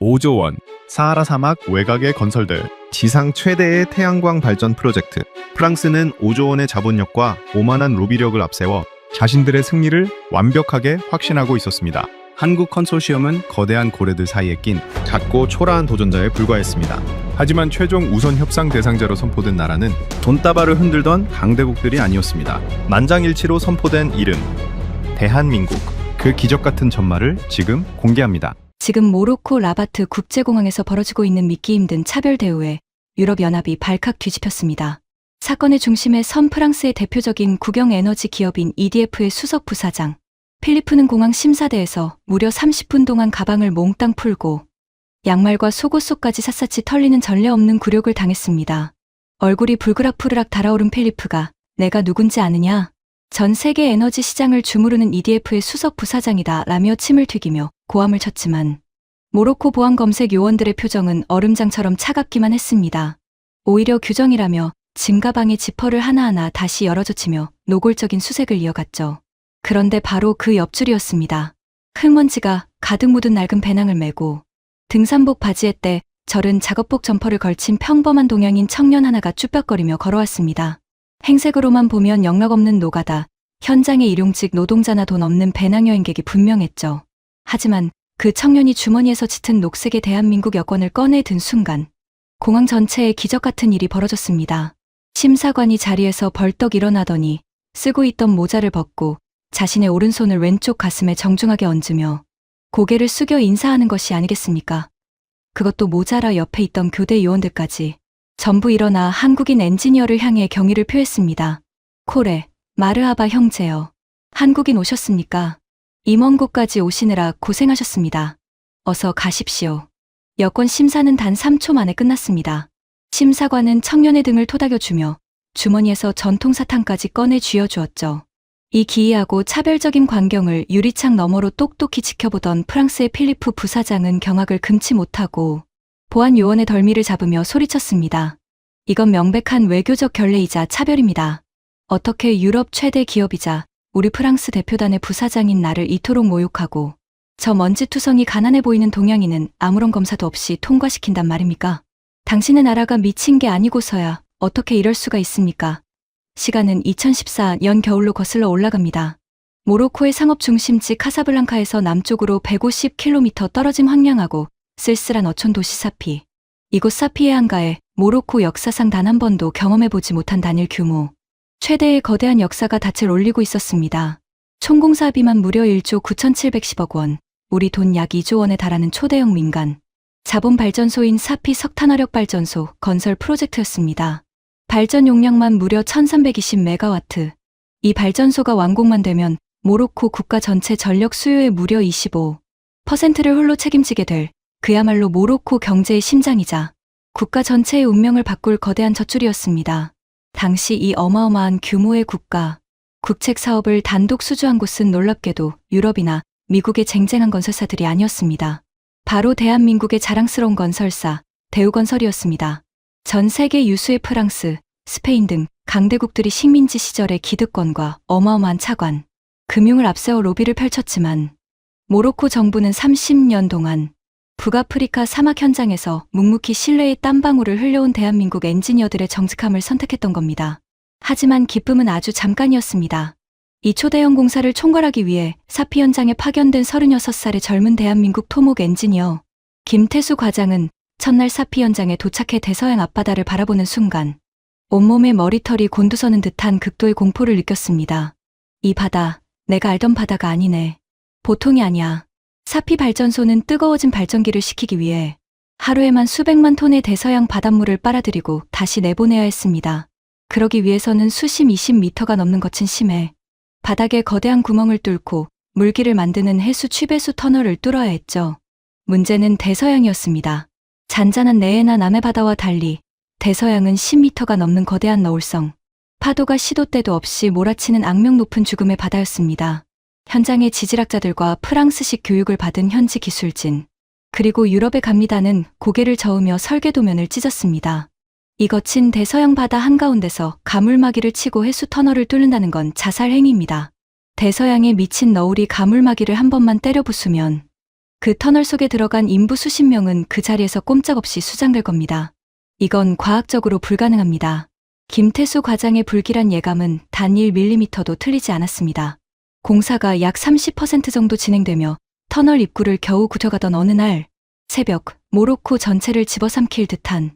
5조 원, 사하라 사막 외곽의 건설들, 지상 최대의 태양광 발전 프로젝트. 프랑스는 5조 원의 자본력과 오만한 로비력을 앞세워 자신들의 승리를 완벽하게 확신하고 있었습니다. 한국 컨소시엄은 거대한 고래들 사이에 낀 작고 초라한 도전자에 불과했습니다. 하지만 최종 우선 협상 대상자로 선포된 나라는 돈다발을 흔들던 강대국들이 아니었습니다. 만장일치로 선포된 이름, 대한민국. 그 기적같은 전말을 지금 공개합니다. 지금 모로코 라바트 국제공항에서 벌어지고 있는 믿기 힘든 차별 대우에 유럽연합이 발칵 뒤집혔습니다. 사건의 중심에 선 프랑스의 대표적인 국영에너지 기업인 EDF의 수석 부사장 필리프는 공항 심사대에서 무려 30분 동안 가방을 몽땅 풀고 양말과 속옷 속까지 샅샅이 털리는 전례 없는 굴욕을 당했습니다. 얼굴이 불그락푸르락 달아오른 필리프가 내가 누군지 아느냐? 전 세계 에너지 시장을 주무르는 EDF의 수석 부사장이다 라며 침을 튀기며 고함을 쳤지만 모로코 보안 검색 요원들의 표정은 얼음장처럼 차갑기만 했습니다. 오히려 규정이라며 짐 가방의 지퍼를 하나하나 다시 열어젖히며 노골적인 수색을 이어갔죠. 그런데 바로 그 옆줄이었습니다. 흙먼지가 가득 묻은 낡은 배낭을 메고 등산복 바지에 때 절은 작업복 점퍼를 걸친 평범한 동양인 청년 하나가 쭈뼛거리며 걸어왔습니다. 행색으로만 보면 영락없는 노가다, 현장의 일용직 노동자나 돈 없는 배낭 여행객이 분명했죠. 하지만 그 청년이 주머니에서 짙은 녹색의 대한민국 여권을 꺼내 든 순간 공항 전체에 기적같은 일이 벌어졌습니다. 심사관이 자리에서 벌떡 일어나더니 쓰고 있던 모자를 벗고 자신의 오른손을 왼쪽 가슴에 정중하게 얹으며 고개를 숙여 인사하는 것이 아니겠습니까? 그것도 모자라 옆에 있던 교대 요원들까지 전부 일어나 한국인 엔지니어를 향해 경의를 표했습니다. 코레, 마르하바 형제여. 한국인 오셨습니까? 이 먼 곳까지 오시느라 고생하셨습니다. 어서 가십시오. 여권 심사는 단 3초 만에 끝났습니다. 심사관은 청년의 등을 토닥여주며 주머니에서 전통사탕까지 꺼내 쥐어주었죠. 이 기이하고 차별적인 광경을 유리창 너머로 똑똑히 지켜보던 프랑스의 필리프 부사장은 경악을 금치 못하고 보안 요원의 덜미를 잡으며 소리쳤습니다. 이건 명백한 외교적 결례이자 차별입니다. 어떻게 유럽 최대 기업이자 우리 프랑스 대표단의 부사장인 나를 이토록 모욕하고 저 먼지투성이 가난해 보이는 동양인은 아무런 검사도 없이 통과시킨단 말입니까? 당신의 나라가 미친 게 아니고서야 어떻게 이럴 수가 있습니까? 시간은 2014년 겨울로 거슬러 올라갑니다. 모로코의 상업 중심지 카사블랑카에서 남쪽으로 150km 떨어진 황량하고 쓸쓸한 어촌 도시 사피. 이곳 사피의 한가에 모로코 역사상 단 한 번도 경험해보지 못한 단일 규모, 최대의 거대한 역사가 닻을 올리고 있었습니다. 총공사비만 무려 1조 9,710억 원, 우리 돈 약 2조 원에 달하는 초대형 민간 자본 발전소인 사피 석탄화력 발전소 건설 프로젝트였습니다. 발전 용량만 무려 1320메가와트. 이 발전소가 완공만 되면 모로코 국가 전체 전력 수요의 무려 25%를 홀로 책임지게 될 그야말로 모로코 경제의 심장이자 국가 전체의 운명을 바꿀 거대한 젖줄이었습니다. 당시 이 어마어마한 규모의 국책 사업을 단독 수주한 곳은 놀랍게도 유럽이나 미국의 쟁쟁한 건설사들이 아니었습니다. 바로 대한민국의 자랑스러운 건설사, 대우건설이었습니다. 전 세계 유수의 프랑스, 스페인 등 강대국들이 식민지 시절의 기득권과 어마어마한 차관, 금융을 앞세워 로비를 펼쳤지만 모로코 정부는 30년 동안 북아프리카 사막 현장에서 묵묵히 신뢰의 땀방울을 흘려온 대한민국 엔지니어들의 정직함을 선택했던 겁니다. 하지만 기쁨은 아주 잠깐이었습니다. 이 초대형 공사를 총괄하기 위해 사피 현장에 파견된 36살의 젊은 대한민국 토목 엔지니어 김태수 과장은 첫날 사피 현장에 도착해 대서양 앞바다를 바라보는 순간 온몸에 머리털이 곤두서는 듯한 극도의 공포를 느꼈습니다. 이 바다, 내가 알던 바다가 아니네. 보통이 아니야. 사피 발전소는 뜨거워진 발전기를 식히기 위해 하루에만 수백만 톤의 대서양 바닷물을 빨아들이고 다시 내보내야 했습니다. 그러기 위해서는 수심 20m가 넘는 거친 심해 바닥에 거대한 구멍을 뚫고 물기를 만드는 해수 취배수 터널을 뚫어야 했죠. 문제는 대서양이었습니다. 잔잔한 내해나 남해 바다와 달리 대서양은 10m가 넘는 거대한 너울성, 파도가 시도 때도 없이 몰아치는 악명 높은 죽음의 바다였습니다. 현장의 지질학자들과 프랑스식 교육을 받은 현지 기술진, 그리고 유럽에 갑니다는 고개를 저으며 설계도면을 찢었습니다. 이 거친 대서양 바다 한가운데서 가물마기를 치고 해수 터널을 뚫는다는 건 자살 행위입니다. 대서양에 미친 너울이 가물마기를 한 번만 때려 부수면 그 터널 속에 들어간 인부 수십 명은 그 자리에서 꼼짝없이 수장될 겁니다. 이건 과학적으로 불가능합니다. 김태수 과장의 불길한 예감은 단 1mm도 틀리지 않았습니다. 공사가 약 30% 정도 진행되며 터널 입구를 겨우 구겨가던 어느 날 새벽 모로코 전체를 집어삼킬 듯한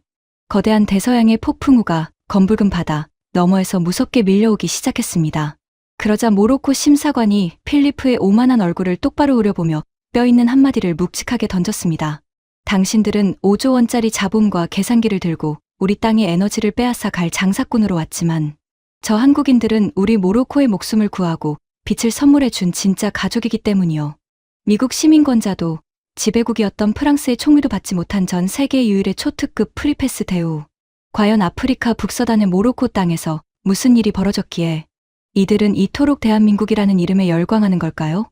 거대한 대서양의 폭풍우가 검붉은 바다 너머에서 무섭게 밀려오기 시작했습니다. 그러자 모로코 심사관이 필리프의 오만한 얼굴을 똑바로 우려보며 뼈있는 한마디를 묵직하게 던졌습니다. 당신들은 5조 원짜리 자본과 계산기를 들고 우리 땅의 에너지를 빼앗아 갈 장사꾼으로 왔지만 저 한국인들은 우리 모로코의 목숨을 구하고 빛을 선물해 준 진짜 가족이기 때문이요. 미국 시민권자도 지배국이었던 프랑스의 총리도 받지 못한 전 세계 유일의 초특급 프리패스 대우. 과연 아프리카 북서단의 모로코 땅에서 무슨 일이 벌어졌기에 이들은 이토록 대한민국이라는 이름에 열광하는 걸까요?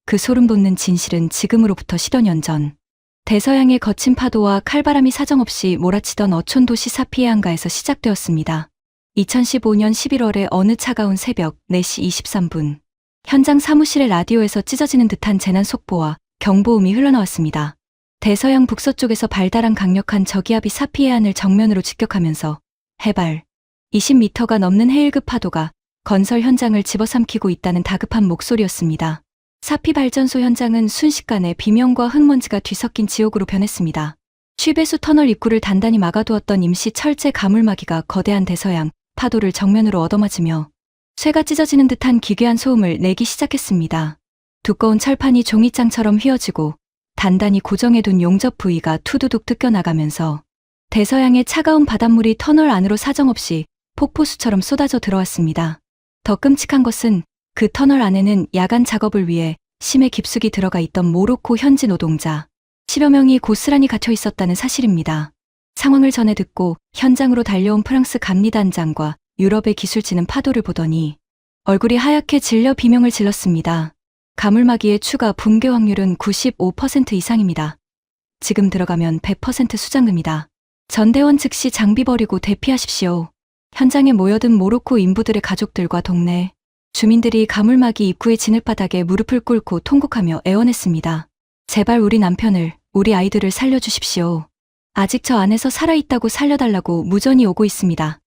그 소름 돋는 진실은 지금으로부터 10여 년 전 대서양의 거친 파도와 칼바람이 사정없이 몰아치던 어촌 도시 사피에 한가에서 시작되었습니다. 2015년 11월의 어느 차가운 새벽 4시 23분 현장 사무실의 라디오에서 찢어지는 듯한 재난 속보와 경보음이 흘러나왔습니다. 대서양 북서쪽에서 발달한 강력한 저기압이 사피해 안을 정면으로 직격하면서 해발 20m가 넘는 해일급 파도가 건설 현장을 집어삼키고 있다는 다급한 목소리였습니다. 사피 발전소 현장은 순식간에 비명과 흙먼지가 뒤섞인 지옥으로 변했습니다. 취배수 터널 입구를 단단히 막아두었던 임시 철제 가물막이가 거대한 대서양 파도를 정면으로 얻어맞으며 쇠가 찢어지는 듯한 기괴한 소음을 내기 시작했습니다. 두꺼운 철판이 종이장처럼 휘어지고 단단히 고정해둔 용접 부위가 투두둑 뜯겨나가면서 대서양의 차가운 바닷물이 터널 안으로 사정없이 폭포수처럼 쏟아져 들어왔습니다. 더 끔찍한 것은 그 터널 안에는 야간 작업을 위해 심해 깊숙이 들어가 있던 모로코 현지 노동자 10여 명이 고스란히 갇혀 있었다는 사실입니다. 상황을 전해 듣고 현장으로 달려온 프랑스 감리단장과 유럽의 기술진은 파도를 보더니 얼굴이 하얗게 질려 비명을 질렀습니다. 가물막이의 추가 붕괴 확률은 95% 이상입니다. 지금 들어가면 100% 수장됩니다. 전대원 즉시 장비 버리고 대피하십시오. 현장에 모여든 모로코 인부들의 가족들과 동네 주민들이 가물막이 입구의 진흙바닥에 무릎을 꿇고 통곡하며 애원했습니다. 제발 우리 남편을, 우리 아이들을 살려주십시오. 아직 저 안에서 살아있다고 살려달라고 무전이 오고 있습니다.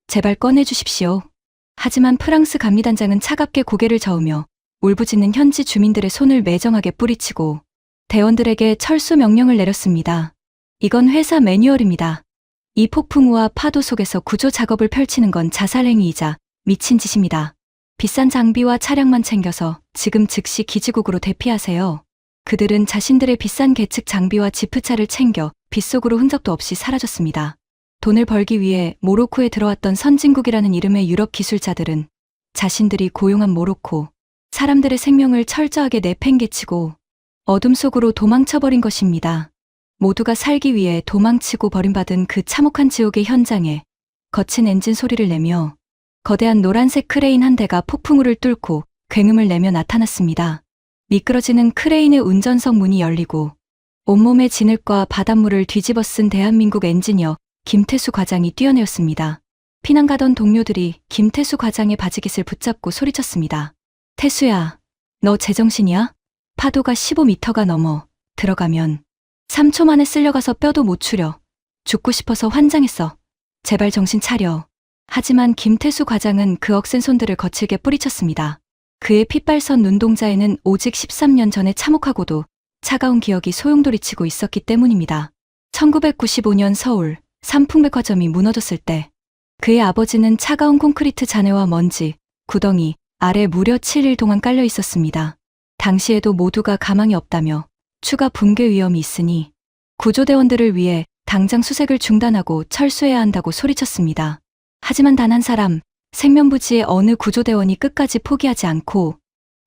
제발 꺼내주십시오. 하지만 프랑스 감리단장은 차갑게 고개를 저으며 울부짖는 현지 주민들의 손을 매정하게 뿌리치고 대원들에게 철수 명령을 내렸습니다. 이건 회사 매뉴얼입니다. 이 폭풍우와 파도 속에서 구조 작업을 펼치는 건 자살행위이자 미친 짓입니다. 비싼 장비와 차량만 챙겨서 지금 즉시 기지국으로 대피하세요. 그들은 자신들의 비싼 계측 장비와 지프차를 챙겨 빗속으로 흔적도 없이 사라졌습니다. 돈을 벌기 위해 모로코에 들어왔던 선진국이라는 이름의 유럽 기술자들은 자신들이 고용한 모로코 사람들의 생명을 철저하게 내팽개치고 어둠 속으로 도망쳐버린 것입니다. 모두가 살기 위해 도망치고 버림받은 그 참혹한 지옥의 현장에 거친 엔진 소리를 내며 거대한 노란색 크레인 한 대가 폭풍우를 뚫고 굉음을 내며 나타났습니다. 미끄러지는 크레인의 운전석 문이 열리고 온몸의 진흙과 바닷물을 뒤집어 쓴 대한민국 엔지니어 김태수 과장이 뛰어내었습니다. 피난 가던 동료들이 김태수 과장의 바지깃을 붙잡고 소리쳤습니다. 태수야, 너 제정신이야? 파도가 15m가 넘어 들어가면 3초 만에 쓸려가서 뼈도 못 추려. 죽고 싶어서 환장했어. 제발 정신 차려. 하지만 김태수 과장은 그 억센 손들을 거칠게 뿌리쳤습니다. 그의 핏발선 눈동자에는 오직 13년 전의 참혹하고도 차가운 기억이 소용돌이치고 있었기 때문입니다. 1995년 서울 삼풍백화점이 무너졌을 때 그의 아버지는 차가운 콘크리트 잔해와 먼지, 구덩이 아래 무려 7일 동안 깔려 있었습니다. 당시에도 모두가 가망이 없다며 추가 붕괴 위험이 있으니 구조대원들을 위해 당장 수색을 중단하고 철수해야 한다고 소리쳤습니다. 하지만 단 한 사람, 생면부지의 어느 구조대원이 끝까지 포기하지 않고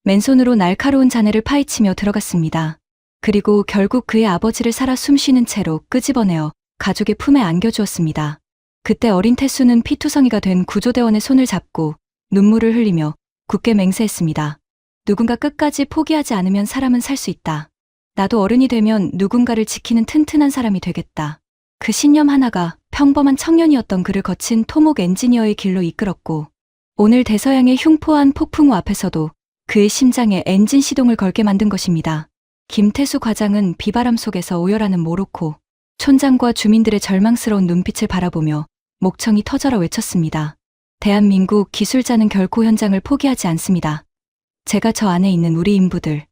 맨손으로 날카로운 잔해를 파헤치며 들어갔습니다. 그리고 결국 그의 아버지를 살아 숨쉬는 채로 끄집어내어 가족의 품에 안겨주었습니다. 그때 어린 태수는 피투성이가 된 구조대원의 손을 잡고 눈물을 흘리며 굳게 맹세했습니다. 누군가 끝까지 포기하지 않으면 사람은 살 수 있다. 나도 어른이 되면 누군가를 지키는 튼튼한 사람이 되겠다. 그 신념 하나가 평범한 청년이었던 그를 거친 토목 엔지니어의 길로 이끌었고 오늘 대서양의 흉포한 폭풍우 앞에서도 그의 심장에 엔진 시동을 걸게 만든 것입니다. 김태수 과장은 비바람 속에서 오열하는 모로코 촌장과 주민들의 절망스러운 눈빛을 바라보며 목청이 터져라 외쳤습니다. 대한민국 기술자는 결코 현장을 포기하지 않습니다. 제가 저 안에 있는 우리 인부들,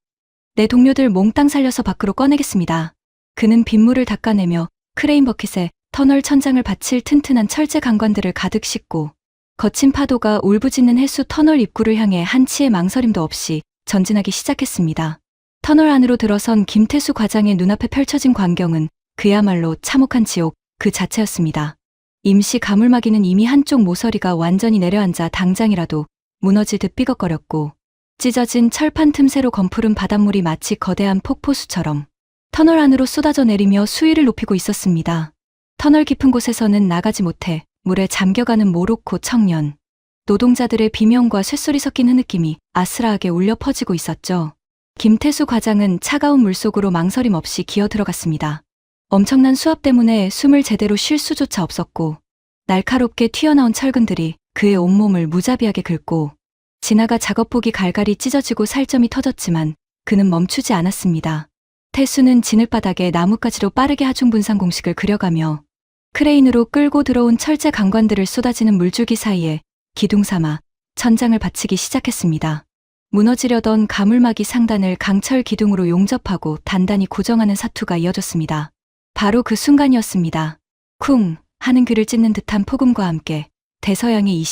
내 동료들 몽땅 살려서 밖으로 꺼내겠습니다. 그는 빗물을 닦아내며 크레인 버킷에 터널 천장을 받칠 튼튼한 철제 강관들을 가득 싣고 거친 파도가 울부짖는 해수 터널 입구를 향해 한치의 망설임도 없이 전진하기 시작했습니다. 터널 안으로 들어선 김태수 과장의 눈앞에 펼쳐진 광경은 그야말로 참혹한 지옥 그 자체였습니다. 임시 가물막이는 이미 한쪽 모서리가 완전히 내려앉아 당장이라도 무너질 듯 삐걱거렸고 찢어진 철판 틈새로 검푸른 바닷물이 마치 거대한 폭포수처럼 터널 안으로 쏟아져 내리며 수위를 높이고 있었습니다. 터널 깊은 곳에서는 나가지 못해 물에 잠겨가는 모로코 청년. 노동자들의 비명과 쇳소리 섞인 흐느낌이 아스라하게 울려 퍼지고 있었죠. 김태수 과장은 차가운 물속으로 망설임 없이 기어 들어갔습니다. 엄청난 수압 때문에 숨을 제대로 쉴 수조차 없었고 날카롭게 튀어나온 철근들이 그의 온몸을 무자비하게 긁고 지나가 작업복이 갈갈이 찢어지고 살점이 터졌지만 그는 멈추지 않았습니다. 태수는 진흙바닥에 나뭇가지로 빠르게 하중분산 공식을 그려가며 크레인으로 끌고 들어온 철제 강관들을 쏟아지는 물줄기 사이에 기둥 삼아 천장을 받치기 시작했습니다. 무너지려던 가물막이 상단을 강철 기둥으로 용접하고 단단히 고정하는 사투가 이어졌습니다. 바로 그 순간이었습니다. 쿵 하는 귀를 찢는 듯한 폭음과 함께 대서양의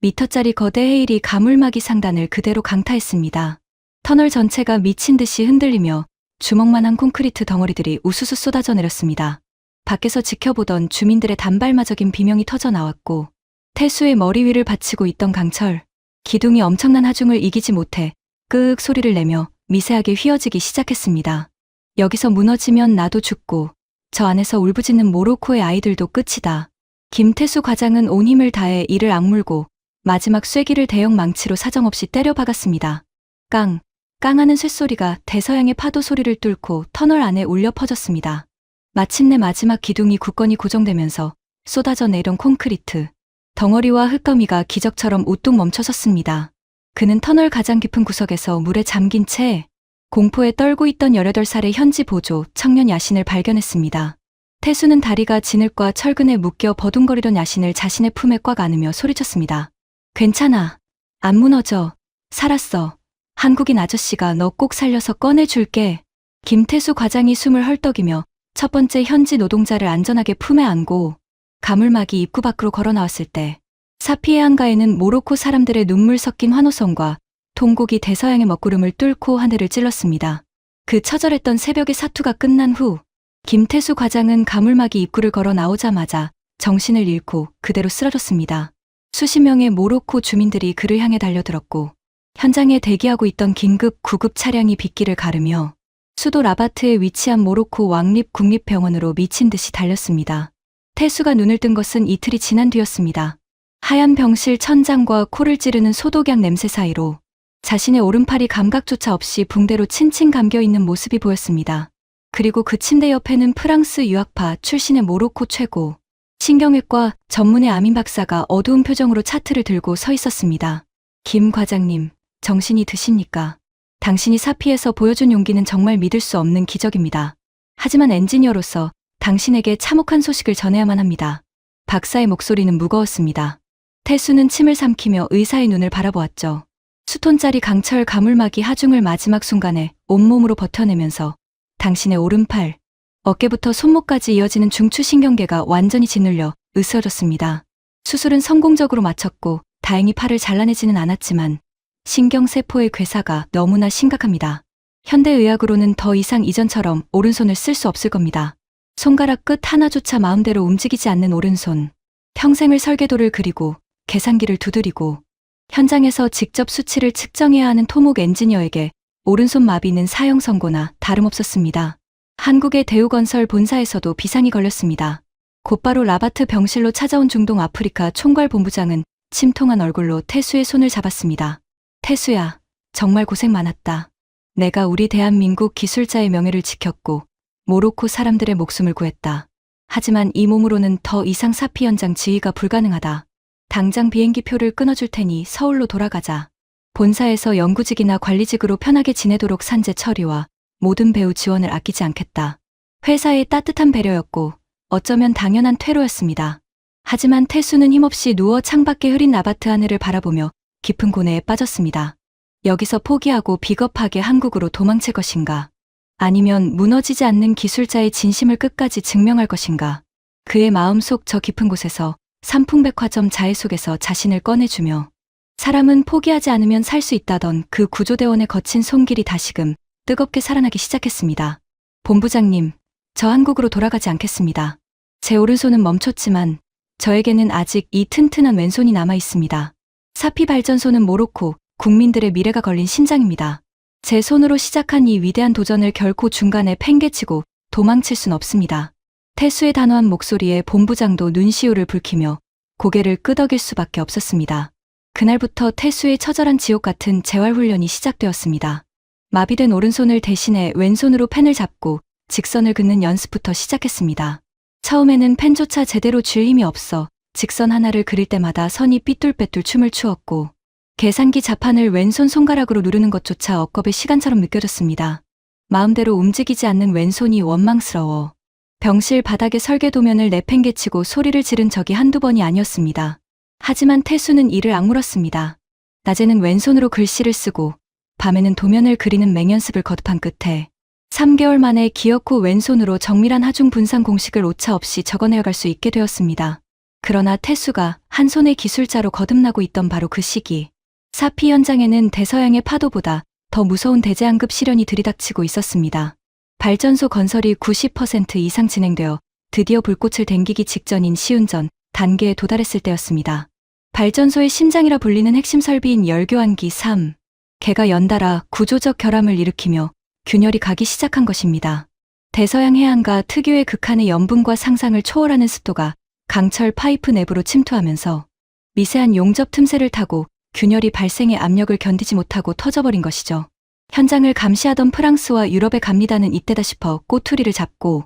20m짜리 거대 해일이 가물막이 상단을 그대로 강타했습니다. 터널 전체가 미친 듯이 흔들리며 주먹만한 콘크리트 덩어리들이 우수수 쏟아져 내렸습니다. 밖에서 지켜보던 주민들의 단발마적인 비명이 터져 나왔고 태수의 머리 위를 받치고 있던 강철 기둥이 엄청난 하중을 이기지 못해 끄윽 소리를 내며 미세하게 휘어지기 시작했습니다. 여기서 무너지면 나도 죽고 저 안에서 울부짖는 모로코의 아이들도 끝이다. 김태수 과장은 온 힘을 다해 이를 악물고 마지막 쐐기를 대형 망치로 사정없이 때려 박았습니다. 깡! 깡하는 쇳소리가 대서양의 파도 소리를 뚫고 터널 안에 울려 퍼졌습니다. 마침내 마지막 기둥이 굳건히 고정되면서 쏟아져 내려온 콘크리트 덩어리와 흙더미가 기적처럼 우뚝 멈춰섰습니다. 그는 터널 가장 깊은 구석에서 물에 잠긴 채 공포에 떨고 있던 18살의 현지 보조 청년 야신을 발견했습니다. 태수는 다리가 진흙과 철근에 묶여 버둥거리던 야신을 자신의 품에 꽉 안으며 소리쳤습니다. 괜찮아. 안 무너져. 살았어. 한국인 아저씨가 너 꼭 살려서 꺼내줄게. 김태수 과장이 숨을 헐떡이며 첫 번째 현지 노동자를 안전하게 품에 안고 가물막이 입구 밖으로 걸어 나왔을 때 사피의 한가에는 모로코 사람들의 눈물 섞인 환호성과 통곡이 대서양의 먹구름을 뚫고 하늘을 찔렀습니다. 그 처절했던 새벽의 사투가 끝난 후 김태수 과장은 가물막이 입구를 걸어 나오자마자 정신을 잃고 그대로 쓰러졌습니다. 수십 명의 모로코 주민들이 그를 향해 달려들었고 현장에 대기하고 있던 긴급 구급 차량이 빗길을 가르며 수도 라바트에 위치한 모로코 왕립 국립병원으로 미친 듯이 달렸습니다. 태수가 눈을 뜬 것은 이틀이 지난 뒤였습니다. 하얀 병실 천장과 코를 찌르는 소독약 냄새 사이로 자신의 오른팔이 감각조차 없이 붕대로 칭칭 감겨있는 모습이 보였습니다. 그리고 그 침대 옆에는 프랑스 유학파 출신의 모로코 최고 신경외과 전문의 아민 박사가 어두운 표정으로 차트를 들고 서 있었습니다. 김 과장님, 정신이 드십니까? 당신이 사피에서 보여준 용기는 정말 믿을 수 없는 기적입니다. 하지만 엔지니어로서 당신에게 참혹한 소식을 전해야만 합니다. 박사의 목소리는 무거웠습니다. 태수는 침을 삼키며 의사의 눈을 바라보았죠. 수톤짜리 강철 가물막이 하중을 마지막 순간에 온몸으로 버텨내면서 당신의 오른팔, 어깨부터 손목까지 이어지는 중추신경계가 완전히 짓눌려 으스러졌습니다. 수술은 성공적으로 마쳤고 다행히 팔을 잘라내지는 않았지만 신경세포의 괴사가 너무나 심각합니다. 현대의학으로는 더 이상 이전처럼 오른손을 쓸 수 없을 겁니다. 손가락 끝 하나조차 마음대로 움직이지 않는 오른손. 평생을 설계도를 그리고 계산기를 두드리고 현장에서 직접 수치를 측정해야 하는 토목 엔지니어에게 오른손 마비는 사형 선고나 다름없었습니다. 한국의 대우건설 본사에서도 비상이 걸렸습니다. 곧바로 라바트 병실로 찾아온 중동 아프리카 총괄 본부장은 침통한 얼굴로 태수의 손을 잡았습니다. 태수야, 정말 고생 많았다. 내가 우리 대한민국 기술자의 명예를 지켰고 모로코 사람들의 목숨을 구했다. 하지만 이 몸으로는 더 이상 사피 현장 지휘가 불가능하다. 당장 비행기 표를 끊어줄 테니 서울로 돌아가자. 본사에서 연구직이나 관리직으로 편하게 지내도록 산재 처리와 모든 배우 지원을 아끼지 않겠다. 회사의 따뜻한 배려였고 어쩌면 당연한 퇴로였습니다. 하지만 태수는 힘없이 누워 창밖의 흐린 아파트 하늘을 바라보며 깊은 고뇌에 빠졌습니다. 여기서 포기하고 비겁하게 한국으로 도망칠 것인가? 아니면 무너지지 않는 기술자의 진심을 끝까지 증명할 것인가? 그의 마음속 저 깊은 곳에서 삼풍백화점 자해 속에서 자신을 꺼내주며 사람은 포기하지 않으면 살 수 있다던 그 구조대원의 거친 손길이 다시금 뜨겁게 살아나기 시작했습니다. 본부장님, 저 한국으로 돌아가지 않겠습니다. 제 오른손은 멈췄지만 저에게는 아직 이 튼튼한 왼손이 남아 있습니다. 사피 발전소는 모로코 국민들의 미래가 걸린 심장입니다. 제 손으로 시작한 이 위대한 도전을 결코 중간에 팽개치고 도망칠 순 없습니다. 태수의 단호한 목소리에 본부장도 눈시울을 붉히며 고개를 끄덕일 수밖에 없었습니다. 그날부터 태수의 처절한 지옥 같은 재활훈련이 시작되었습니다. 마비된 오른손을 대신해 왼손으로 펜을 잡고 직선을 긋는 연습부터 시작했습니다. 처음에는 펜조차 제대로 쥘 힘이 없어 직선 하나를 그릴 때마다 선이 삐뚤빼뚤 춤을 추었고 계산기 자판을 왼손 손가락으로 누르는 것조차 억겁의 시간처럼 느껴졌습니다. 마음대로 움직이지 않는 왼손이 원망스러워 병실 바닥에 설계 도면을 내팽개치고 소리를 지른 적이 한두 번이 아니었습니다. 하지만 태수는 이를 악물었습니다. 낮에는 왼손으로 글씨를 쓰고 밤에는 도면을 그리는 맹연습을 거듭한 끝에 3개월 만에 기어코 왼손으로 정밀한 하중 분산 공식을 오차 없이 적어내어갈 수 있게 되었습니다. 그러나 태수가 한 손의 기술자로 거듭나고 있던 바로 그 시기, 사피 현장에는 대서양의 파도보다 더 무서운 대재앙급 시련이 들이닥치고 있었습니다. 발전소 건설이 90% 이상 진행되어 드디어 불꽃을 댕기기 직전인 시운전 단계에 도달했을 때였습니다. 발전소의 심장이라 불리는 핵심 설비인 열교환기 3. 개가 연달아 구조적 결함을 일으키며 균열이 가기 시작한 것입니다. 대서양 해안가 특유의 극한의 염분과 상상을 초월하는 습도가 강철 파이프 내부로 침투하면서 미세한 용접 틈새를 타고 균열이 발생의 압력을 견디지 못하고 터져버린 것이죠. 현장을 감시하던 프랑스와 유럽의 갑니다는 이때다 싶어 꼬투리를 잡고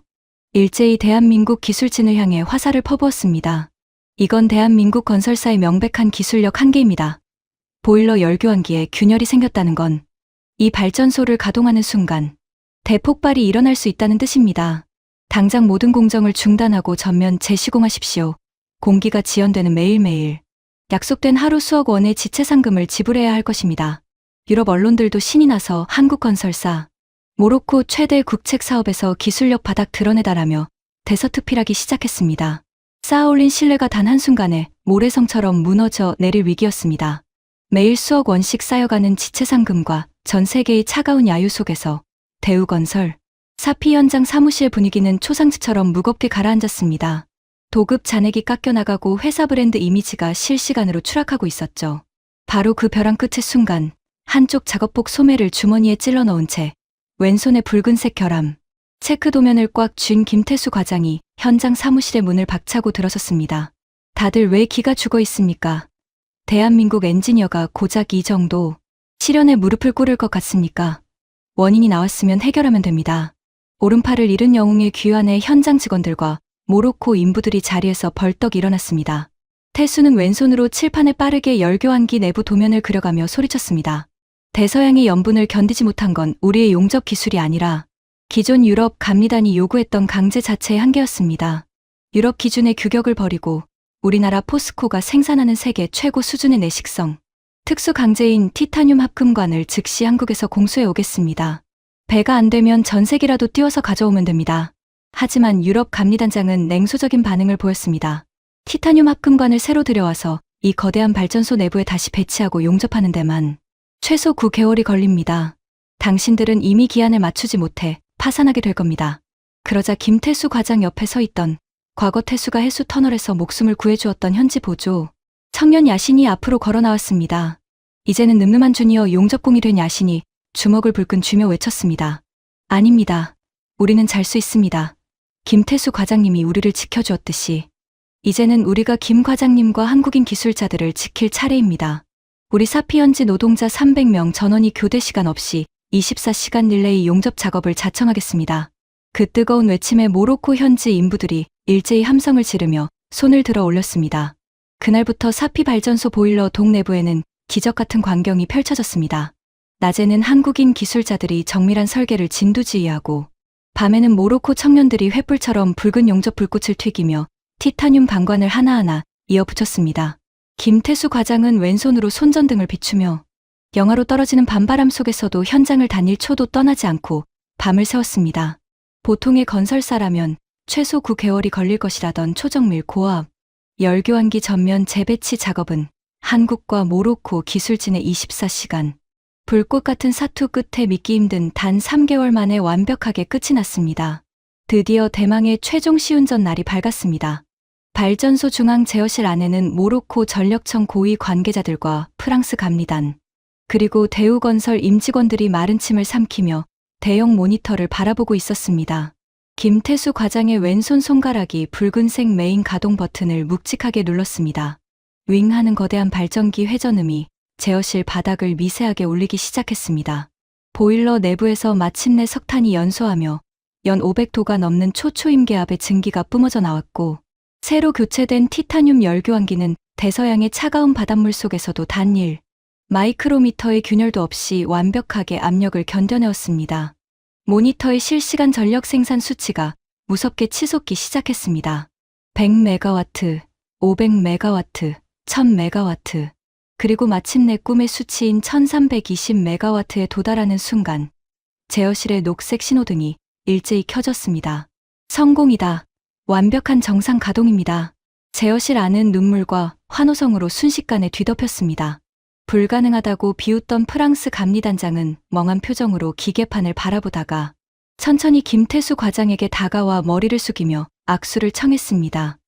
일제히 대한민국 기술진을 향해 화살을 퍼부었습니다. 이건 대한민국 건설사의 명백한 기술력 한계입니다. 보일러 열교환기에 균열이 생겼다는 건 이 발전소를 가동하는 순간 대폭발이 일어날 수 있다는 뜻입니다. 당장 모든 공정을 중단하고 전면 재시공하십시오. 공기가 지연되는 매일매일. 약속된 하루 수억 원의 지체상금을 지불해야 할 것입니다. 유럽 언론들도 신이 나서 한국건설사, 모로코 최대 국책 사업에서 기술력 바닥 드러내다라며 대서특필하기 시작했습니다. 쌓아올린 신뢰가 단 한순간에 모래성처럼 무너져 내릴 위기였습니다. 매일 수억 원씩 쌓여가는 지체상금과 전 세계의 차가운 야유 속에서 대우건설, 사피 현장 사무실 분위기는 초상집처럼 무겁게 가라앉았습니다. 도급 잔액이 깎여나가고 회사 브랜드 이미지가 실시간으로 추락하고 있었죠. 바로 그 벼랑 끝의 순간 한쪽 작업복 소매를 주머니에 찔러 넣은 채 왼손에 붉은색 결함, 체크 도면을 꽉 쥔 김태수 과장이 현장 사무실의 문을 박차고 들어섰습니다. 다들 왜 기가 죽어 있습니까? 대한민국 엔지니어가 고작 이 정도 시련에 무릎을 꿇을 것 같습니까? 원인이 나왔으면 해결하면 됩니다. 오른팔을 잃은 영웅의 귀환에 현장 직원들과 모로코 인부들이 자리에서 벌떡 일어났습니다. 태수는 왼손으로 칠판에 빠르게 열교환기 내부 도면을 그려가며 소리쳤습니다. 대서양의 염분을 견디지 못한 건 우리의 용접 기술이 아니라 기존 유럽 감리단이 요구했던 강제 자체의 한계였습니다. 유럽 기준의 규격을 버리고 우리나라 포스코가 생산하는 세계 최고 수준의 내식성, 특수 강제인 티타늄 합금관을 즉시 한국에서 공수해 오겠습니다. 배가 안 되면 전세기라도 띄워서 가져오면 됩니다. 하지만 유럽 감리단장은 냉소적인 반응을 보였습니다. 티타늄 합금관을 새로 들여와서 이 거대한 발전소 내부에 다시 배치하고 용접하는 데만 최소 9개월이 걸립니다. 당신들은 이미 기한을 맞추지 못해 파산하게 될 겁니다. 그러자 김태수 과장 옆에 서 있던 과거 태수가 해수 터널에서 목숨을 구해주었던 현지 보조 청년 야신이 앞으로 걸어 나왔습니다. 이제는 늠름한 주니어 용접공이 된 야신이 주먹을 불끈 쥐며 외쳤습니다. 아닙니다. 우리는 잘 수 있습니다. 김태수 과장님이 우리를 지켜주었듯이 이제는 우리가 김 과장님과 한국인 기술자들을 지킬 차례입니다. 우리 사피현지 노동자 300명 전원이 교대 시간 없이 24시간 릴레이 용접 작업을 자청하겠습니다. 그 뜨거운 외침에 모로코 현지 인부들이 일제히 함성을 지르며 손을 들어 올렸습니다. 그날부터 사피 발전소 보일러 동 내부에는 기적 같은 광경이 펼쳐졌습니다. 낮에는 한국인 기술자들이 정밀한 설계를 진두지휘하고 밤에는 모로코 청년들이 횃불처럼 붉은 용접 불꽃을 튀기며 티타늄 방관을 하나하나 이어붙였습니다. 김태수 과장은 왼손으로 손전등을 비추며 영하로 떨어지는 밤바람 속에서도 현장을 단 1초도 떠나지 않고 밤을 새웠습니다. 보통의 건설사라면 최소 9개월이 걸릴 것이라던 초정밀 고압 열교환기 전면 재배치 작업은 한국과 모로코 기술진의 24시간, 불꽃 같은 사투 끝에 믿기 힘든 단 3개월 만에 완벽하게 끝이 났습니다. 드디어 대망의 최종 시운전 날이 밝았습니다. 발전소 중앙 제어실 안에는 모로코 전력청 고위 관계자들과 프랑스 감리단, 그리고 대우건설 임직원들이 마른 침을 삼키며 대형 모니터를 바라보고 있었습니다. 김태수 과장의 왼손 손가락이 붉은색 메인 가동 버튼을 묵직하게 눌렀습니다. 윙 하는 거대한 발전기 회전음이 제어실 바닥을 미세하게 울리기 시작했습니다. 보일러 내부에서 마침내 석탄이 연소하며 연 500도가 넘는 초초임계압의 증기가 뿜어져 나왔고, 새로 교체된 티타늄 열교환기는 대서양의 차가운 바닷물 속에서도 단 1 마이크로미터의 균열도 없이 완벽하게 압력을 견뎌내었습니다. 모니터의 실시간 전력 생산 수치가 무섭게 치솟기 시작했습니다. 100메가와트, 500메가와트, 1000메가와트, 그리고 마침내 꿈의 수치인 1320메가와트에 도달하는 순간 제어실의 녹색 신호등이 일제히 켜졌습니다. 성공이다. 완벽한 정상 가동입니다. 제어실 안은 눈물과 환호성으로 순식간에 뒤덮였습니다. 불가능하다고 비웃던 프랑스 감리단장은 멍한 표정으로 기계판을 바라보다가 천천히 김태수 과장에게 다가와 머리를 숙이며 악수를 청했습니다.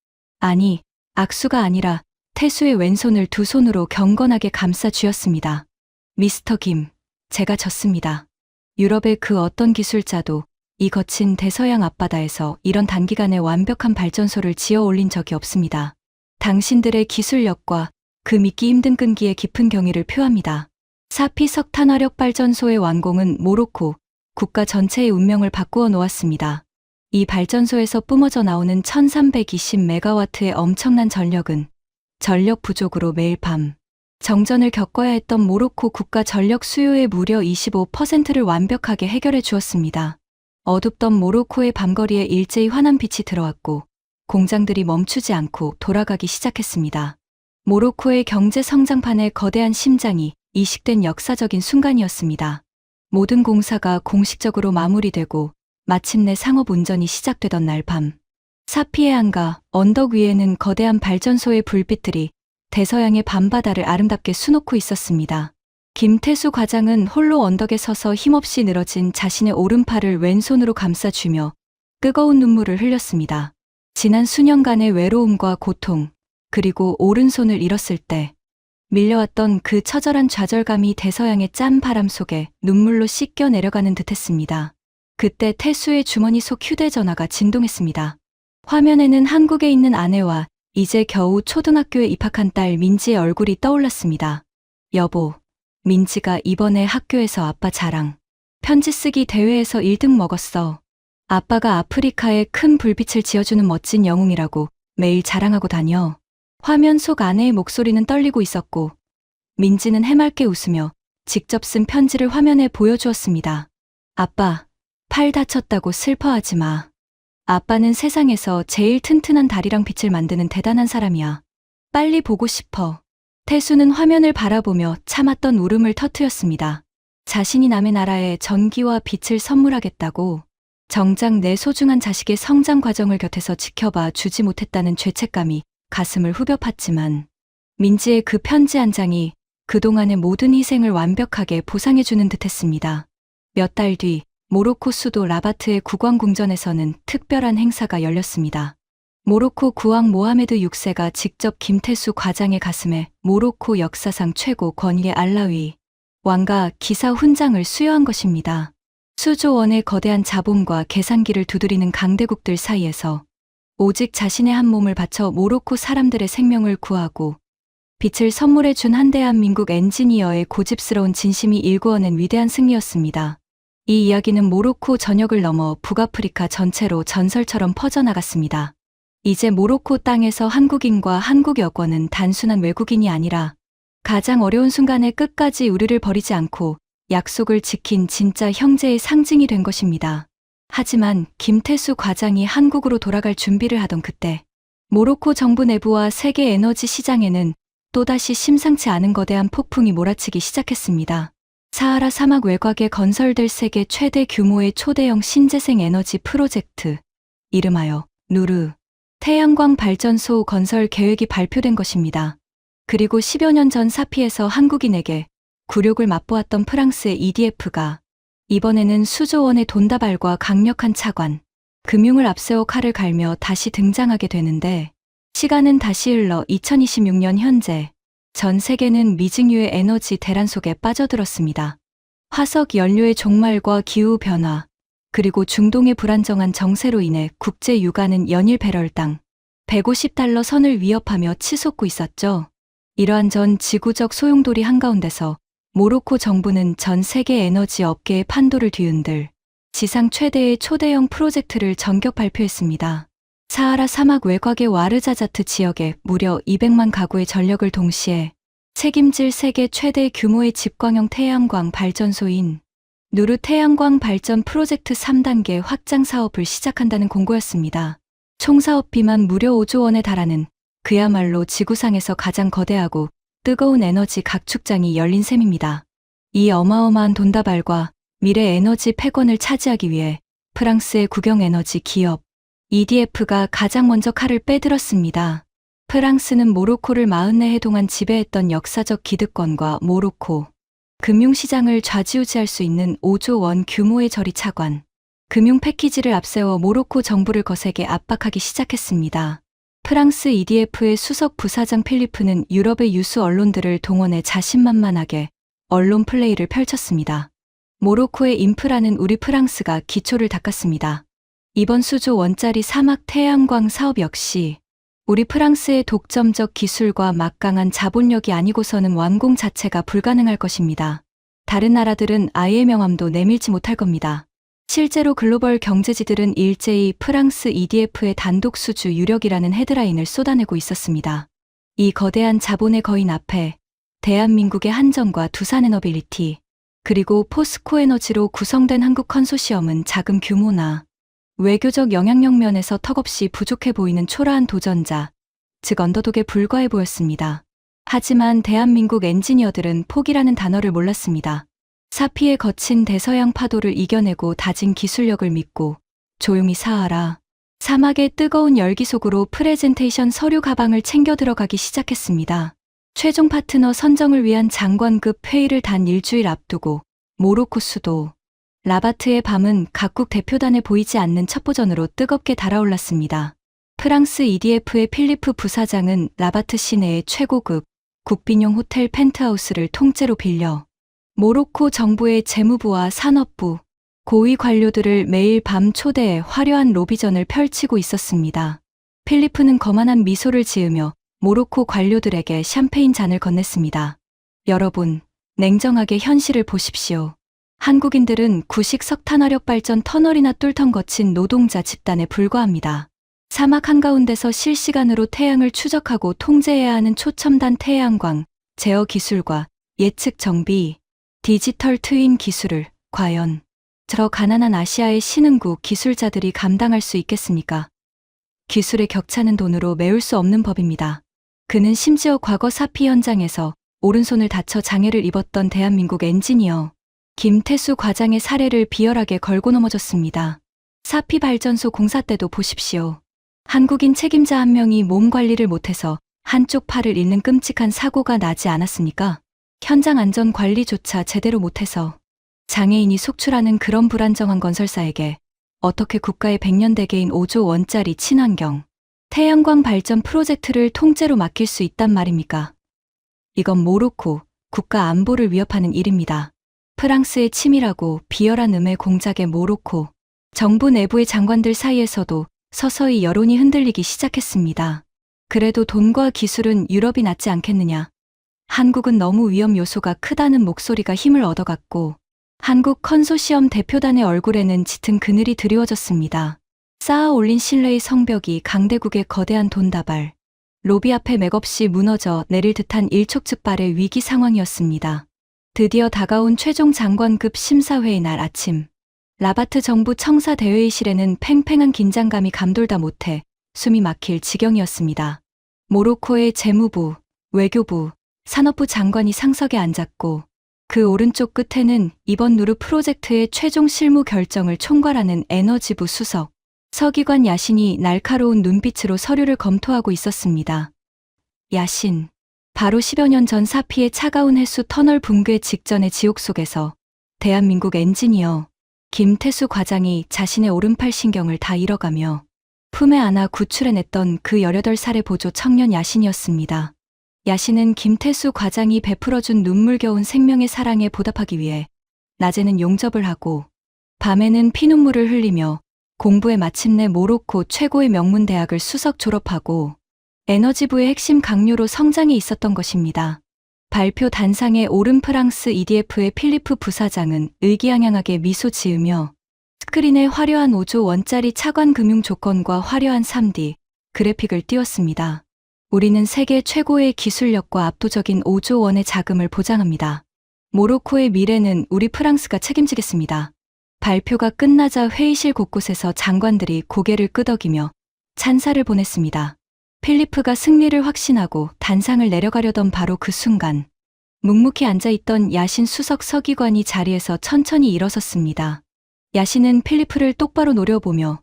아니, 악수가 아니라 태수의 왼손을 두 손으로 경건하게 감싸 쥐었습니다. 미스터 김, 제가 졌습니다. 유럽의 그 어떤 기술자도 이 거친 대서양 앞바다에서 이런 단기간에 완벽한 발전소를 지어 올린 적이 없습니다. 당신들의 기술력과 그 믿기 힘든 끈기에 깊은 경의를 표합니다. 사피 석탄화력 발전소의 완공은 모로코 국가 전체의 운명을 바꾸어 놓았습니다. 이 발전소에서 뿜어져 나오는 1320메가와트의 엄청난 전력은 전력 부족으로 매일 밤 정전을 겪어야 했던 모로코 국가 전력 수요의 무려 25%를 완벽하게 해결해 주었습니다. 어둡던 모로코의 밤거리에 일제히 환한 빛이 들어왔고 공장들이 멈추지 않고 돌아가기 시작했습니다. 모로코의 경제 성장판의 거대한 심장이 이식된 역사적인 순간이었습니다. 모든 공사가 공식적으로 마무리되고 마침내 상업 운전이 시작되던 날 밤, 사피의 안과 언덕 위에는 거대한 발전소의 불빛들이 대서양의 밤바다를 아름답게 수놓고 있었습니다. 김태수 과장은 홀로 언덕에 서서 힘없이 늘어진 자신의 오른팔을 왼손으로 감싸쥐며 뜨거운 눈물을 흘렸습니다. 지난 수년간의 외로움과 고통, 그리고 오른손을 잃었을 때 밀려왔던 그 처절한 좌절감이 대서양의 짠 바람 속에 눈물로 씻겨 내려가는 듯했습니다. 그때 태수의 주머니 속 휴대전화가 진동했습니다. 화면에는 한국에 있는 아내와 이제 겨우 초등학교에 입학한 딸 민지의 얼굴이 떠올랐습니다. 여보, 민지가 이번에 학교에서 아빠 자랑 편지 쓰기 대회에서 1등 먹었어. 아빠가 아프리카에 큰 불빛을 지어주는 멋진 영웅이라고 매일 자랑하고 다녀. 화면 속 아내의 목소리는 떨리고 있었고 민지는 해맑게 웃으며 직접 쓴 편지를 화면에 보여주었습니다. 아빠, 팔 다쳤다고 슬퍼하지 마. 아빠는 세상에서 제일 튼튼한 다리랑 빛을 만드는 대단한 사람이야. 빨리 보고 싶어. 태수는 화면을 바라보며 참았던 울음을 터뜨렸습니다. 자신이 남의 나라에 전기와 빛을 선물하겠다고 정작 내 소중한 자식의 성장 과정을 곁에서 지켜봐 주지 못했다는 죄책감이 가슴을 후벼 팠지만 민지의 그 편지 한 장이 그동안의 모든 희생을 완벽하게 보상해주는 듯했습니다. 몇 달 뒤 모로코 수도 라바트의 국왕궁전에서는 특별한 행사가 열렸습니다. 모로코 국왕 모하메드 6세가 직접 김태수 과장의 가슴에 모로코 역사상 최고 권위의 알라위 왕가 기사 훈장을 수여한 것입니다. 수조 원의 거대한 자본과 계산기를 두드리는 강대국들 사이에서 오직 자신의 한 몸을 바쳐 모로코 사람들의 생명을 구하고 빛을 선물해 준 한 대한민국 엔지니어의 고집스러운 진심이 일구어낸 위대한 승리였습니다. 이 이야기는 모로코 전역을 넘어 북아프리카 전체로 전설처럼 퍼져나갔습니다. 이제 모로코 땅에서 한국인과 한국 여권은 단순한 외국인이 아니라 가장 어려운 순간에 끝까지 우리를 버리지 않고 약속을 지킨 진짜 형제의 상징이 된 것입니다. 하지만 김태수 과장이 한국으로 돌아갈 준비를 하던 그때 모로코 정부 내부와 세계 에너지 시장에는 또다시 심상치 않은 거대한 폭풍이 몰아치기 시작했습니다. 사하라 사막 외곽에 건설될 세계 최대 규모의 초대형 신재생 에너지 프로젝트, 이름하여 누르 태양광 발전소 건설 계획이 발표된 것입니다. 그리고 10여 년 전 사피에서 한국인에게 굴욕을 맛보았던 프랑스의 EDF가 이번에는 수조 원의 돈다발과 강력한 차관, 금융을 앞세워 칼을 갈며 다시 등장하게 되는데, 시간은 다시 흘러 2026년 현재 전 세계는 미증유의 에너지 대란 속에 빠져들었습니다. 화석 연료의 종말과 기후 변화, 그리고 중동의 불안정한 정세로 인해 국제 유가는 연일 배럴당 $150 선을 위협하며 치솟고 있었죠. 이러한 전 지구적 소용돌이 한가운데서 모로코 정부는 전 세계 에너지 업계의 판도를 뒤흔들 지상 최대의 초대형 프로젝트를 전격 발표했습니다. 사하라 사막 외곽의 와르자자트 지역에 무려 200만 가구의 전력을 동시에 책임질 세계 최대 규모의 집광형 태양광 발전소인 누르 태양광 발전 프로젝트 3단계 확장 사업을 시작한다는 공고였습니다. 총 사업비만 무려 5조 원에 달하는 그야말로 지구상에서 가장 거대하고 뜨거운 에너지 각축장이 열린 셈입니다. 이 어마어마한 돈다발과 미래 에너지 패권을 차지하기 위해 프랑스의 국영에너지 기업 EDF가 가장 먼저 칼을 빼들었습니다. 프랑스는 모로코를 44해 동안 지배했던 역사적 기득권과 모로코 금융시장을 좌지우지할 수 있는 5조 원 규모의 저리 차관, 금융 패키지를 앞세워 모로코 정부를 거세게 압박하기 시작했습니다. 프랑스 EDF의 수석 부사장 필리프는 유럽의 유수 언론들을 동원해 자신만만하게 언론 플레이를 펼쳤습니다. 모로코의 인프라는 우리 프랑스가 기초를 닦았습니다. 이번 수조 원짜리 사막 태양광 사업 역시 우리 프랑스의 독점적 기술과 막강한 자본력이 아니고서는 완공 자체가 불가능할 것입니다. 다른 나라들은 아예 명함도 내밀지 못할 겁니다. 실제로 글로벌 경제지들은 일제히 프랑스 EDF의 단독 수주 유력이라는 헤드라인을 쏟아내고 있었습니다. 이 거대한 자본의 거인 앞에 대한민국의 한전과 두산에너빌리티, 그리고 포스코에너지로 구성된 한국 컨소시엄은 자금 규모나 외교적 영향력 면에서 턱없이 부족해 보이는 초라한 도전자, 즉 언더독에 불과해 보였습니다. 하지만 대한민국 엔지니어들은 포기라는 단어를 몰랐습니다. 사피의 거친 대서양 파도를 이겨내고 다진 기술력을 믿고 조용히 사하라 사막의 뜨거운 열기 속으로 프레젠테이션 서류 가방을 챙겨 들어가기 시작했습니다. 최종 파트너 선정을 위한 장관급 회의를 단 일주일 앞두고 모로코 수도 라바트의 밤은 각국 대표단에 보이지 않는 첩보전으로 뜨겁게 달아올랐습니다. 프랑스 EDF의 필리프 부사장은 라바트 시내의 최고급 국빈용 호텔 펜트하우스를 통째로 빌려 모로코 정부의 재무부와 산업부, 고위 관료들을 매일 밤 초대해 화려한 로비전을 펼치고 있었습니다. 필리프는 거만한 미소를 지으며 모로코 관료들에게 샴페인 잔을 건넸습니다. 여러분, 냉정하게 현실을 보십시오. 한국인들은 구식 석탄화력 발전 터널이나 뚫던 거친 노동자 집단에 불과합니다. 사막 한가운데서 실시간으로 태양을 추적하고 통제해야 하는 초첨단 태양광, 제어 기술과 예측 정비, 디지털 트윈 기술을 과연 저 가난한 아시아의 신흥국 기술자들이 감당할 수 있겠습니까? 기술의 격차는 돈으로 메울 수 없는 법입니다. 그는 심지어 과거 사피 현장에서 오른손을 다쳐 장애를 입었던 대한민국 엔지니어 김태수 과장의 사례를 비열하게 걸고 넘어졌습니다. 사피 발전소 공사 때도 보십시오. 한국인 책임자 한 명이 몸 관리를 못해서 한쪽 팔을 잃는 끔찍한 사고가 나지 않았습니까? 현장 안전 관리조차 제대로 못해서 장애인이 속출하는 그런 불안정한 건설사에게 어떻게 국가의 100년 대계인 5조 원짜리 친환경 태양광 발전 프로젝트를 통째로 맡길 수 있단 말입니까? 이건 모로코 국가 안보를 위협하는 일입니다. 프랑스의 치밀하고 비열한 음해 공작의 모로코 정부 내부의 장관들 사이에서도 서서히 여론이 흔들리기 시작했습니다. 그래도 돈과 기술은 유럽이 낫지 않겠느냐. 한국은 너무 위험 요소가 크다는 목소리가 힘을 얻어갔고 한국 컨소시엄 대표단의 얼굴에는 짙은 그늘이 드리워졌습니다. 쌓아 올린 신뢰의 성벽이 강대국의 거대한 돈다발, 로비 앞에 맥없이 무너져 내릴 듯한 일촉즉발의 위기 상황이었습니다. 드디어 다가온 최종 장관급 심사회의 날 아침. 라바트 정부 청사 대회의실에는 팽팽한 긴장감이 감돌다 못해 숨이 막힐 지경이었습니다. 모로코의 재무부, 외교부, 산업부 장관이 상석에 앉았고 그 오른쪽 끝에는 이번 누르 프로젝트의 최종 실무 결정을 총괄하는 에너지부 수석, 서기관 야신이 날카로운 눈빛으로 서류를 검토하고 있었습니다. 야신. 바로 10여 년 전 사피의 차가운 해수 터널 붕괴 직전의 지옥 속에서 대한민국 엔지니어 김태수 과장이 자신의 오른팔 신경을 다 잃어가며 품에 안아 구출해냈던 그 18살의 보조 청년 야신이었습니다. 야신은 김태수 과장이 베풀어준 눈물겨운 생명의 사랑에 보답하기 위해 낮에는 용접을 하고 밤에는 피눈물을 흘리며 공부에 마침내 모로코 최고의 명문 대학을 수석 졸업하고 에너지부의 핵심 강요로 성장해 있었던 것입니다. 발표 단상에 오른 프랑스 EDF의 필리프 부사장은 의기양양하게 미소 지으며 스크린에 화려한 5조 원짜리 차관 금융 조건과 화려한 3D 그래픽을 띄웠습니다. 우리는 세계 최고의 기술력과 압도적인 5조 원의 자금을 보장합니다. 모로코의 미래는 우리 프랑스가 책임지겠습니다. 발표가 끝나자 회의실 곳곳에서 장관들이 고개를 끄덕이며 찬사를 보냈습니다. 필리프가 승리를 확신하고 단상을 내려가려던 바로 그 순간 묵묵히 앉아있던 야신 수석 서기관이 자리에서 천천히 일어섰습니다. 야신은 필리프를 똑바로 노려보며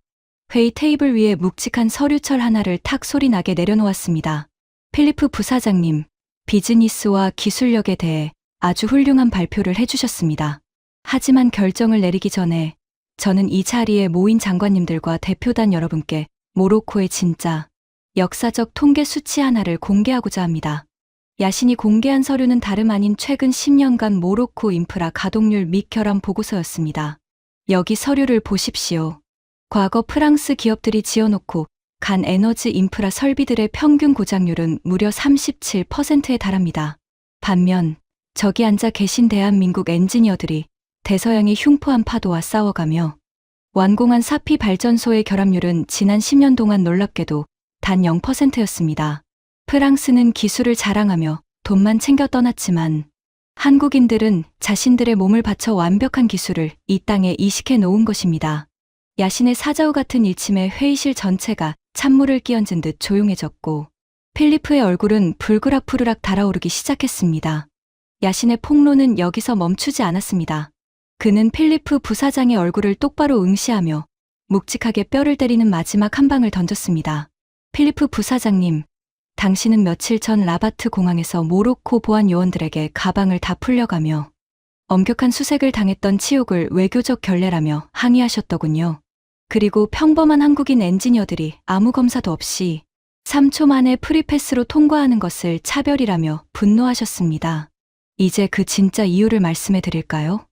회의 테이블 위에 묵직한 서류철 하나를 탁 소리나게 내려놓았습니다. 필리프 부사장님, 비즈니스와 기술력에 대해 아주 훌륭한 발표를 해주셨습니다. 하지만 결정을 내리기 전에 저는 이 자리에 모인 장관님들과 대표단 여러분께 모로코의 진짜 역사적 통계 수치 하나를 공개하고자 합니다. 야신이 공개한 서류는 다름 아닌 최근 10년간 모로코 인프라 가동률 및 결함 보고서였습니다. 여기 서류를 보십시오. 과거 프랑스 기업들이 지어놓고 간 에너지 인프라 설비들의 평균 고장률은 무려 37%에 달합니다. 반면 저기 앉아 계신 대한민국 엔지니어들이 대서양의 흉포한 파도와 싸워가며 완공한 사피 발전소의 결함률은 지난 10년 동안 놀랍게도 단 0%였습니다. 프랑스는 기술을 자랑하며 돈만 챙겨 떠났지만 한국인들은 자신들의 몸을 바쳐 완벽한 기술을 이 땅에 이식해 놓은 것입니다. 야신의 사자우 같은 일침에 회의실 전체가 찬물을 끼얹은 듯 조용해졌고 필리프의 얼굴은 불그락푸르락 달아오르기 시작했습니다. 야신의 폭로는 여기서 멈추지 않았습니다. 그는 필리프 부사장의 얼굴을 똑바로 응시하며 묵직하게 뼈를 때리는 마지막 한 방을 던졌습니다. 필리프 부사장님, 당신은 며칠 전 라바트 공항에서 모로코 보안 요원들에게 가방을 다 풀려가며 엄격한 수색을 당했던 치욕을 외교적 결례라며 항의하셨더군요. 그리고 평범한 한국인 엔지니어들이 아무 검사도 없이 3초 만에 프리패스로 통과하는 것을 차별이라며 분노하셨습니다. 이제 그 진짜 이유를 말씀해 드릴까요?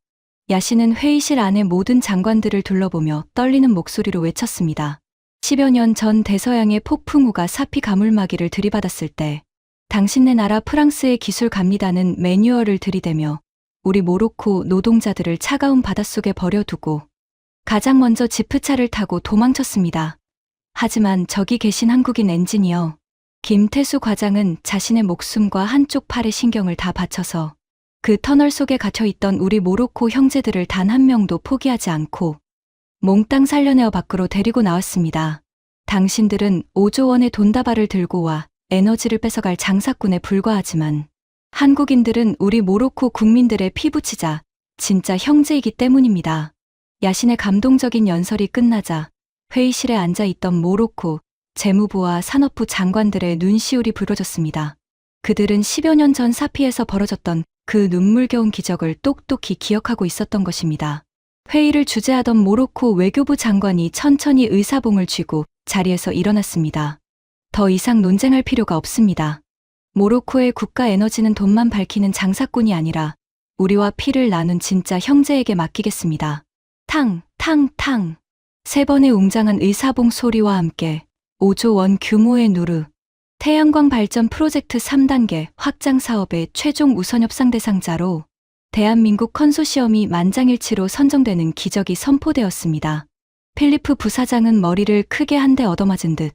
야신은 회의실 안의 모든 장관들을 둘러보며 떨리는 목소리로 외쳤습니다. 10여 년 전 대서양의 폭풍우가 사피 가물마기를 들이받았을 때 당신네 나라 프랑스의 기술 갑니다는 매뉴얼을 들이대며 우리 모로코 노동자들을 차가운 바닷속에 버려두고 가장 먼저 지프차를 타고 도망쳤습니다. 하지만 저기 계신 한국인 엔지니어 김태수 과장은 자신의 목숨과 한쪽 팔의 신경을 다 바쳐서 그 터널 속에 갇혀있던 우리 모로코 형제들을 단 한 명도 포기하지 않고 몽땅 살려내어 밖으로 데리고 나왔습니다. 당신들은 5조 원의 돈다발을 들고 와 에너지를 뺏어갈 장사꾼에 불과하지만 한국인들은 우리 모로코 국민들의 피부치자 진짜 형제이기 때문입니다. 야신의 감동적인 연설이 끝나자 회의실에 앉아있던 모로코 재무부와 산업부 장관들의 눈시울이 붉어졌습니다. 그들은 10여 년 전 사피에서 벌어졌던 그 눈물겨운 기적을 똑똑히 기억하고 있었던 것입니다. 회의를 주재하던 모로코 외교부 장관이 천천히 의사봉을 쥐고 자리에서 일어났습니다. 더 이상 논쟁할 필요가 없습니다. 모로코의 국가 에너지는 돈만 밝히는 장사꾼이 아니라 우리와 피를 나눈 진짜 형제에게 맡기겠습니다. 탕, 탕, 탕. 3번의 웅장한 의사봉 소리와 함께 5조 원 규모의 누르 태양광 발전 프로젝트 3단계 확장 사업의 최종 우선 협상 대상자로 대한민국 컨소시엄이 만장일치로 선정되는 기적이 선포되었습니다. 필리프 부사장은 머리를 크게 한 대 얻어맞은 듯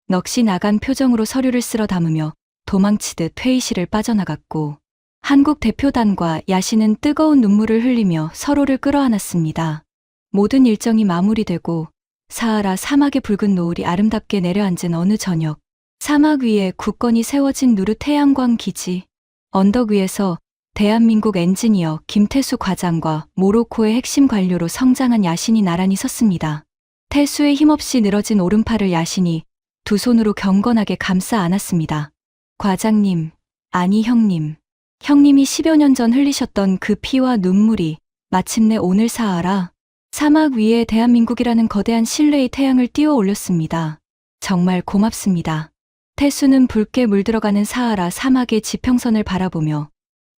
넋이 나간 표정으로 서류를 쓸어 담으며 도망치듯 회의실을 빠져나갔고 한국 대표단과 야신은 뜨거운 눈물을 흘리며 서로를 끌어안았습니다. 모든 일정이 마무리되고 사하라 사막의 붉은 노을이 아름답게 내려앉은 어느 저녁, 사막 위에 굳건히 세워진 누르 태양광 기지, 언덕 위에서 대한민국 엔지니어 김태수 과장과 모로코의 핵심 관료로 성장한 야신이 나란히 섰습니다. 태수의 힘없이 늘어진 오른팔을 야신이 두 손으로 경건하게 감싸 안았습니다. 과장님, 아니 형님. 형님이 10여 년 전 흘리셨던 그 피와 눈물이 마침내 오늘 사하라 사막 위에 대한민국이라는 거대한 신뢰의 태양을 띄워 올렸습니다. 정말 고맙습니다. 태수는 붉게 물들어가는 사하라 사막의 지평선을 바라보며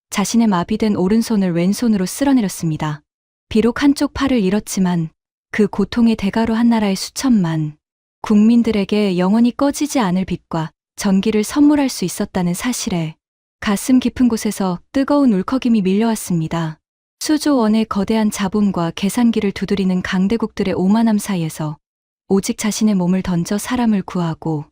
자신의 마비된 오른손을 왼손으로 쓸어내렸습니다. 비록 한쪽 팔을 잃었지만 그 고통의 대가로 한 나라의 수천만 국민들에게 영원히 꺼지지 않을 빛과 전기를 선물할 수 있었다는 사실에 가슴 깊은 곳에서 뜨거운 울컥임이 밀려왔습니다. 수조 원의 거대한 자본과 계산기를 두드리는 강대국들의 오만함 사이에서 오직 자신의 몸을 던져 사람을 구하고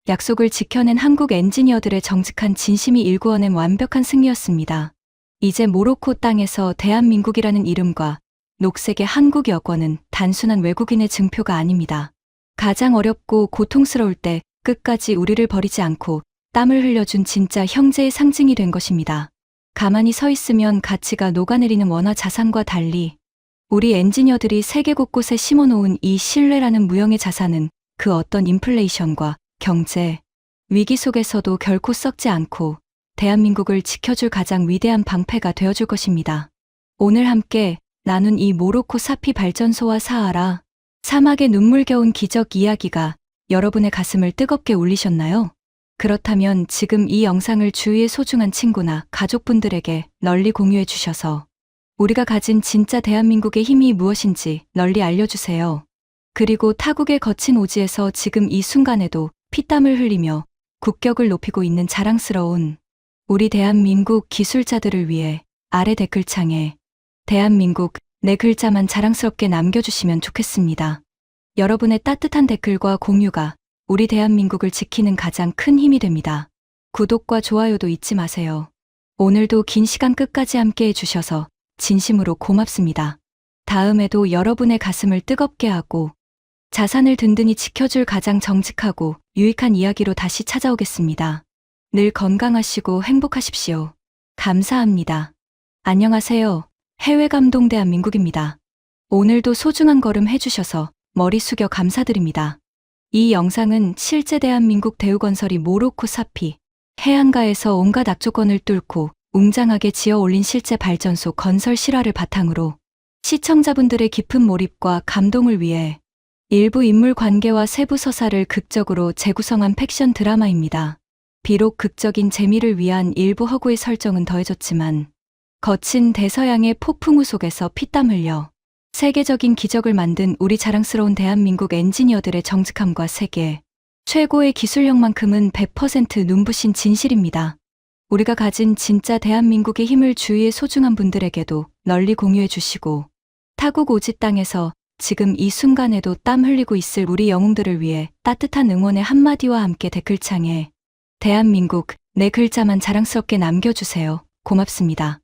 약속을 지켜낸 한국 엔지니어들의 정직한 진심이 일구어낸 완벽한 승리였습니다. 이제 모로코 땅에서 대한민국이라는 이름과 녹색의 한국 여권은 단순한 외국인의 증표가 아닙니다. 가장 어렵고 고통스러울 때 끝까지 우리를 버리지 않고 땀을 흘려준 진짜 형제의 상징이 된 것입니다. 가만히 서 있으면 가치가 녹아내리는 원화 자산과 달리 우리 엔지니어들이 세계 곳곳에 심어놓은 이 신뢰라는 무형의 자산은 그 어떤 인플레이션과 경제, 위기 속에서도 결코 썩지 않고 대한민국을 지켜줄 가장 위대한 방패가 되어줄 것입니다. 오늘 함께 나눈 이 모로코 사피 발전소와 사하라 사막의 눈물겨운 기적 이야기가 여러분의 가슴을 뜨겁게 울리셨나요? 그렇다면 지금 이 영상을 주위의 소중한 친구나 가족분들에게 널리 공유해 주셔서 우리가 가진 진짜 대한민국의 힘이 무엇인지 널리 알려주세요. 그리고 타국의 거친 오지에서 지금 이 순간에도 피땀을 흘리며 국격을 높이고 있는 자랑스러운 우리 대한민국 기술자들을 위해 아래 댓글창에 대한민국 네 글자만 자랑스럽게 남겨주시면 좋겠습니다. 여러분의 따뜻한 댓글과 공유가 우리 대한민국을 지키는 가장 큰 힘이 됩니다. 구독과 좋아요도 잊지 마세요. 오늘도 긴 시간 끝까지 함께 해주셔서 진심으로 고맙습니다. 다음에도 여러분의 가슴을 뜨겁게 하고 자산을 든든히 지켜줄 가장 정직하고 유익한 이야기로 다시 찾아오겠습니다. 늘 건강하시고 행복하십시오. 감사합니다. 안녕하세요. 해외 감동 대한민국입니다. 오늘도 소중한 걸음 해주셔서 머리 숙여 감사드립니다. 이 영상은 실제 대한민국 대우건설이 모로코 사피 해안가에서 온갖 악조건을 뚫고 웅장하게 지어 올린 실제 발전소 건설 실화를 바탕으로 시청자분들의 깊은 몰입과 감동을 위해 일부 인물 관계와 세부 서사를 극적으로 재구성한 팩션 드라마입니다. 비록 극적인 재미를 위한 일부 허구의 설정은 더해졌지만 거친 대서양의 폭풍우 속에서 피땀 흘려 세계적인 기적을 만든 우리 자랑스러운 대한민국 엔지니어들의 정직함과 세계 최고의 기술력만큼은 100% 눈부신 진실입니다. 우리가 가진 진짜 대한민국의 힘을 주위의 소중한 분들에게도 널리 공유해 주시고 타국 오지 땅에서 지금 이 순간에도 땀 흘리고 있을 우리 영웅들을 위해 따뜻한 응원의 한마디와 함께 댓글창에 대한민국 네 글자만 자랑스럽게 남겨주세요. 고맙습니다.